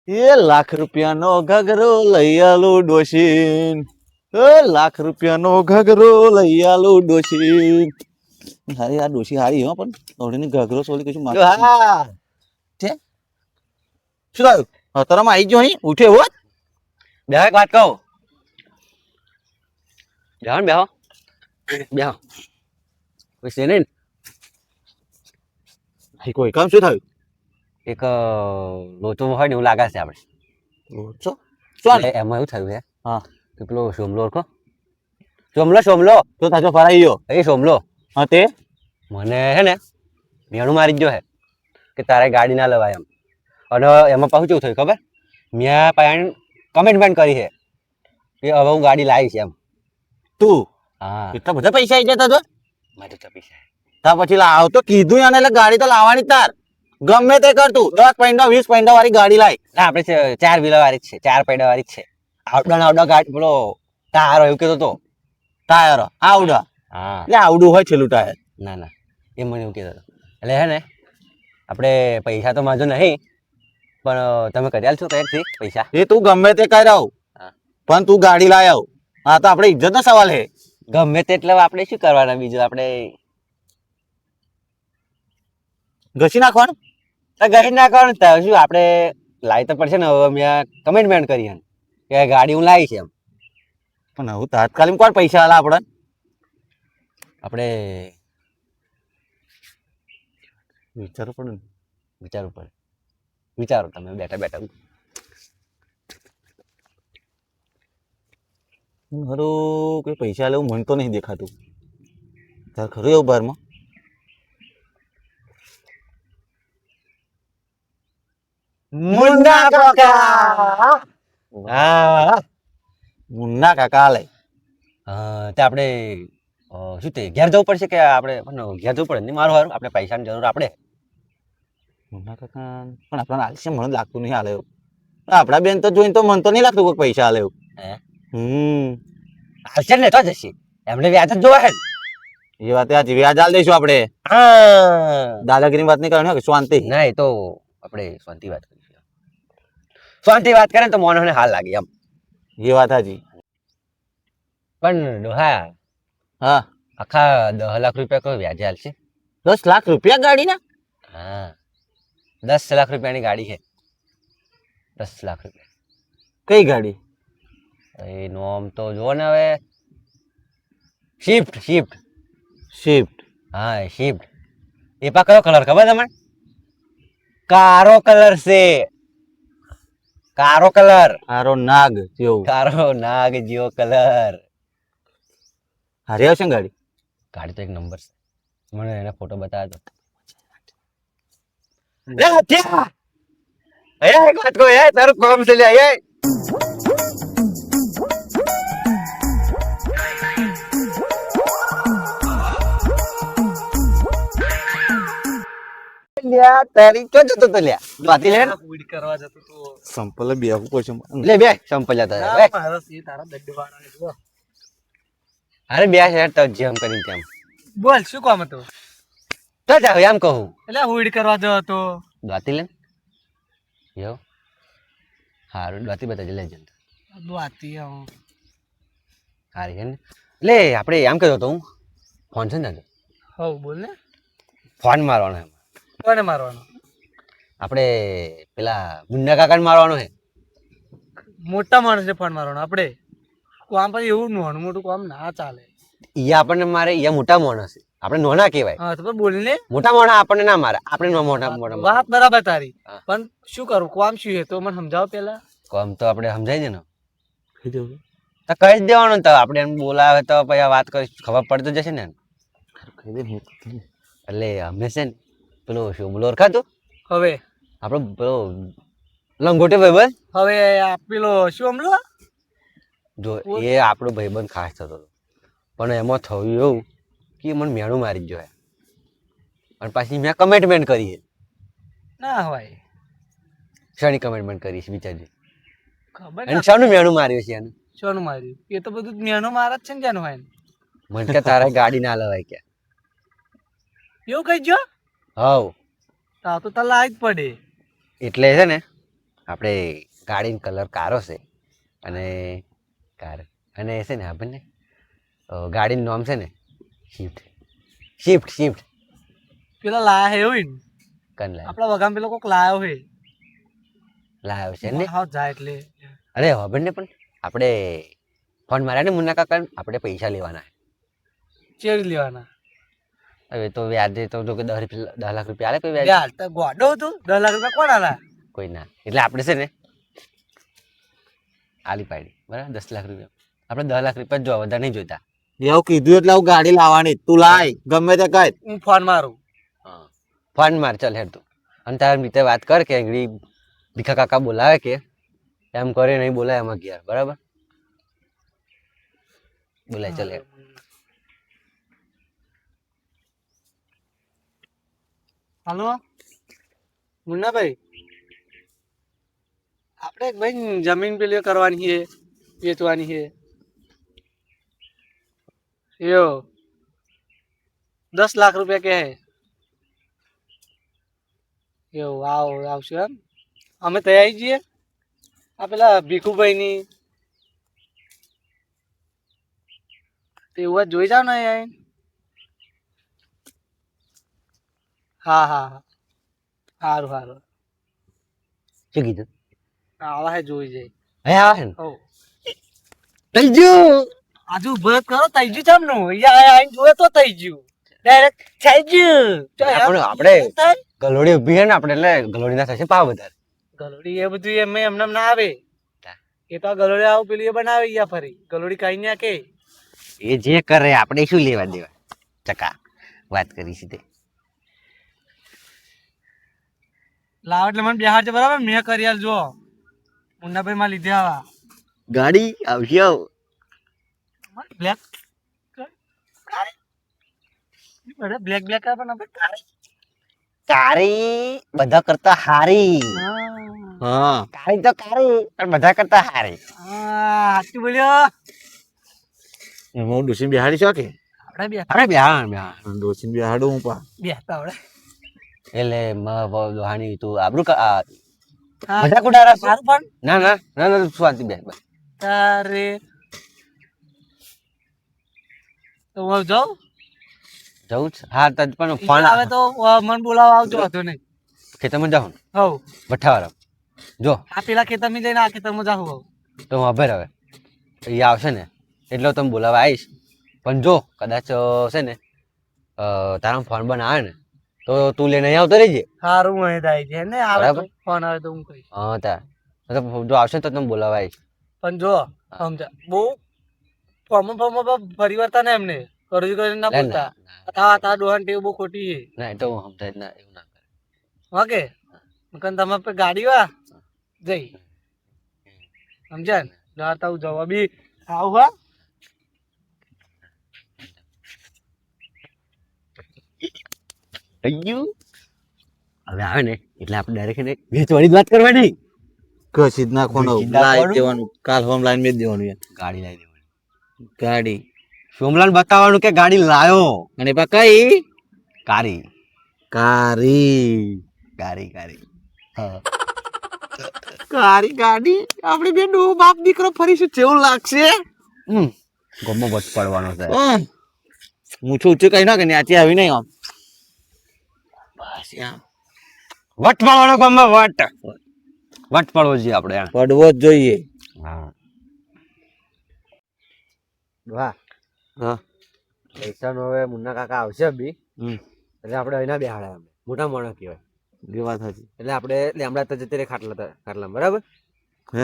લાખ રૂપિયાનો ઘઘરો લઈ આલું ડોશીન. લાખ રૂપિયાનો ઘઘરો લઈ આલું ડોશીન. હારી આ ડોશી હારી હો પણ દોડીને ઘઘરો સોલી કશું માર હા છે. શું થયું? હતરામાં આવી ગયો અહીં ઉઠે હોત. બેહો એક વાત કહું. બેહો ને બેહો બેહો. કોઈ છે નહીં ને? અહીં કોઈ કામ શું થયું? એક લોચો હોય ને એવું લાગે છે આપણે. શું શું એટલે એમાં એવું થયું છે હા કે પેલો સોમલો ઓળખો? સોમલો તો તાજો ફરાઈ ગયો. એ સોમલો હા તે મને હે ને મેણું મારી જ ગયો હે કે તારે ગાડી ના લેવાય એમ. અને એમાં પાછું કેવું થયું ખબર? મેં પાછળ કમિટમેન્ટ કરી છે કે હવે હું ગાડી લાવીશ એમ. તું હા એટલા બધા પૈસા આવી જતા તો મારે તો પૈસા તાર પછી લાવ તો કીધું એને એટલે ગાડી તો લાવવાની જ તાર. ગમે તે કર તું 10 પૈંડા 20 પૈંડા વાળી ગાડી લાય. ના આપણે છે 4 વ્હીલર વાળી જ છે, 4 પૈડા વાળી જ છે. આવડા ગાડી પેલો ટાયર એવું કહેતો હતો. ટાયર આવડા હા એટલે આવડું હોય છેલ્લું ટાયર. ના ના એ મને એવું કહેતો હતો. એટલે હે ને આપણે પૈસા તો માજો નહીં પણ તમે કરી આલશો કઈથી પૈસા? એ તું ગમે તે કર આવ હા. પણ તું ગાડી લાય આવ. હા તો આપણે ઇજ્જત નો સવાલ હે. ગમે તે એટલે આપણે શું કરવાના બીજું આપણે ઘસી નાખવાનું. ગઈ ના કરો ને શું આપણે લાવી તો પડશે ને. હવે મેં કમિટમેન્ટ કરી એમ કે ગાડી હું લાવીશ એમ. પણ હું તાત્કાલિક કોણ પૈસા આલા આપણે આપણે વિચારવું પડે ને. વિચારવું પડે. વિચારો તમે બેઠા બેઠા. ખરું કોઈ પૈસા લેવું મન તો નહીં દેખાતું. તાર ખરું એવું બારમાં મુન્ના કાકા. હા મુન્ના કાકા લે. તે આપણે શું તે ઘેર જવું પડશે કે આપણે પણ ઘેર જવું પડે નહીં મારું હારું આપણે પૈસાની જરૂર આપણે. મુન્ના કાકા પણ આપણને આલશે મને લાગતું નહીં હાલે એવું. આપણા બેન તો જોઈને તો મન તો નહીં લાગતું કોઈ પૈસા હાલે એવું. હે હમ આવશે ને તો જશે એમને વ્યાજ જ જોવા હે ને. એ વાત આજે વ્યાજ આલ દઈશું આપણે. હા દાદાગીરી વાત નહીં કરવાની હો કે શાંતિ. ના એ તો આપણે શાંતિ વાત કરીશું. શાંતિ વાત કરે ને તો મોનોને હાલ લાગે એમ. એ વાત હાજી. પણ ડોહા હા આખા 10 લાખ રૂપિયા કોઈ વ્યાજે હાલશે? 10 લાખ રૂપિયા ગાડીના? હા 10 લાખ રૂપિયાની ગાડી છે. 10 લાખ રૂપિયા. કઈ ગાડી? એ નોમ તો જો ને હવે શિફ્ટ શિફ્ટ. સ્વિફ્ટ. હા શિફ્ટ. એ પા કયો કલર ખબર તમને? કારો કલર છે. કારો કલર. હારો નાગ જેવું. કારો નાગ જેવો કલર. હારી આવશે ને ગાડી? ગાડી તો એક નંબર છે. મને એના ફોટો બતાવ્યો તો. એક વાત કહું તારું કામ છે લે. તારી ચો જતો તો લ્યા બાતી લે ઉડ કરવા જતો તો સંપલ બેહું પડશે મને. લે બે સંપલ્યા તારે બે. મારા સી તારા દડવાળા જો અરે બે છે તો જેમ કરી તેમ બોલ શું કામ હતું? તો જાવ એમ કહું એટલે ઉડ કરવા જતો તો બાતી લે યો હારું બાતી બતાજે લેજન્ડ દ્વાતી આવું હારી છે ને. લે આપણે એમ કહેતો તો હું ફોન છે ને હવ બોલ ને ફોન મારવાનો એમ કોને મારવાનો? આપણે પેલા મુન્ના કાકાને મારવાનો છે. મોટા માણસને ફોન મારવાનો આપણે કામ પછી એવું નાનું મોટું કામ ના ચાલે. ઈ આપણને મારે ઈ મોટા માણસ છે આપણે નાના કહેવાય. હા તો પણ બોલ ને મોટા માણસ આપણને ના મારે આપણે મોટા મોટા વાત બરાબર તારી હા. પણ શું કરું કામ શું છે તો મને સમજાવો પેલા. કોમ તો આપણે સમજાય છે ને તો કહી જ દેવાનું. તો આપણે એમ બોલાવે તો પછી આ વાત કરી ખબર પડતો જશે ને. એટલે અમે છે ને પેલો શોમલો ઓળખાતું હવે આપણો પેલો લંગોટે ભાઈબંધ હવે આ પેલો શું હમલો જો એ આપણો ભાઈબંધ ખાસ થતો હતો. પણ એમાં થયું એવું કે મને મેણું મારી જ જોઈએ અને પાછી મેં કમિટમેન્ટ કરી છે. ના હોય શાની કમિટમેન્ટ કરી છે વિચારજો. ખબર અને ના શાનું મેણું માર્યું છે એને? શોનું માર્યું એ તો બધું મેનો મારા જ છે ને જાનું હોય ને. મને કે તારે ગાડી ના લેવાય કે એવું કઈ જો હવ તો તાર લાજ પડે. એટલે છે ને આપણે ગાડીનો કલર કારો છે અને કાર અને છે ને આપણને ગાડીનું નામ છે ને શિફ્ટ શિફ્ટ શિફ્ટ પેલા લાયા હે એવું ને કન લાવ્યો આપડા વગામ પેલો કોક લાયો હે લાવ્યો છે ને હા જાય એટલે અરે ખબર ને પણ આપણે ફોન માર્યા ને મુન્ના કાકા આપણે પૈસા લેવાના ચેરી લેવાના હવે તો વ્યાજે તો જો કે 10 લાખ રૂપિયા આલે કોઈ વ્યાજ યાર તો ગોડો હતું 10 લાખ રૂપિયા કોણ આલા કોઈ ના એટલે આપણે છે ને આલી પાડી બરાબર 10 લાખ રૂપિયા આપણે 10 લાખ રૂપિયા જ જોવા વધારે નહીં જોઈતા એવું કીધું એટલે હું ગાડી લાવવાની તું લાય ગમે તે કર હું ફોન મારું હા ફોન માર ચાલ હેડ તું અને તારા મિત્ર વાત કર કે આગળી ભીખા કાકા બોલાવે કે એમ કરે નહીં બોલાય એમાં ગયા બરાબર બોલાય ચાલ હેડ હાલો મુન્નાભાઈ આપણે ભાઈ જમીન પેલી કરવાની છે વેચવાની છે યો 10 લાખ રૂપિયા કે હે એવું આવશું એમ અમે તૈયાર આવી જઈએ આ પેલા ભીખુભાઈની એવું જ જોઈ જાવ ને અહીં હા હા હા સારું સારું શું કીધું આવા હે જોઈ જાય હે આવે ને હો થઈ ગયું આજુ ભરત કરો થઈ ગયું તમનું અહીંયા આઈને જોવે તો થઈ ગયું ડાયરેક્ટ થઈ ગયું આપણે ગલોડી ઊભી છે ને આપણે એટલે ગલોડી ના થશે પાવ વધારે ગલોડી એ બધું એમ એમને ના આવે એ તો ગલોડી આવું પેલી એ બનાવે યા ફરી ગલોડી કઈ ના કે એ જે કરે આપણે શું લેવા દેવા ચકા વાત કરી સીધે લાવ એટલે મને બિહાર છે બરાબર મેં કરી આલ જો મુન્નાભાઈ માં લીધે આવા ગાડી આવશે આવ બ્લેક બ્લેક બ્લેક પણ આપણે કાળી કાળી બધા કરતા હારી હા કાળી તો કાળી પણ બધા કરતા હારી હા સાચું બોલ્યો એમાં હું ડોસીને બિહાડી છો કે આપણે બે અરે બ્યાહ ડોસીને બિહાડું હું પા બેસતા આવડે એટલે દોહાની તું આબરૂ હા બધા કુડારા મારું પણ ના ના ના ના શાંતિ બે તારે તો હું જાઉં જવું છે હા તજ પણ ફોન આવે તો મને બોલાવા આવજો વાંધો નહીં ખેતરમાં જાઉં હવ ભઠ્ઠાવાળા જો આ પેલા ખેતરમાં જઈને આ ખેતરમાં જાઉં હવ તો હું ખબર હવે એ આવશે ને એટલે હું તમે બોલાવા આવીશ પણ જો કદાચ છે ને તારા ફોન બનાવે ને તો તું લઈને અહીં આવતો રહેજે સારું મને થાય છે ને આવે તો બરાબર. ફોન આવે તો હું કહીશ હા તા જો આવશે તો તમે બોલાવા આવીશ પણ જો સમજા બહુ ફોર્મ ફરી વળતા ને એમને કરજી કરીને ના બોલતા તા ડોહાન ટેવ બહુ ખોટી છે ના એ તો હું સમજાય જ ના એવું ના કરે ઓકે તમે પે ગાડી વા જઈ સમજ્યા ને જાતા હું જવા બી આવું હા થઈ ગયું હવે આવે ને એટલે આપણે ડાયરેક્ટ એને વેચવાની જ વાત કરવાની કશી જ નાખવાનું ઘસી જ લાવી નાખવાનું. દેવાનું કાલ હોમ લાઈન મેં જ દેવાનું યાર ગાડી લાવી દેવાની ગાડી સોમલાલ બતાવવાનું કે ગાડી લાયો અને પા કઈ કારી કારી કારી કારી હા કારી ગાડી આપણે બે ડો બાપ દીકરો ફરીશું કેવું લાગશે ગમો વટ પડવાનો છે હું છું કઈ ના કે ત્યાંથી આવી નહીં આમ બસ આમ વટ પડવાનો ગમો વટ વટ પડવો જોઈએ આપણે પડવો જ જોઈએ હા વાહ હા પૈસાનો હવે મુન્ના કાકા આવશે બી હમ એટલે આપણે એના બેહાડ્યા અમે મોટા માણસ કહેવાય એ વાત હતી એટલે આપણે લેમડા તો જતી રહે ખાટલા બરાબર હે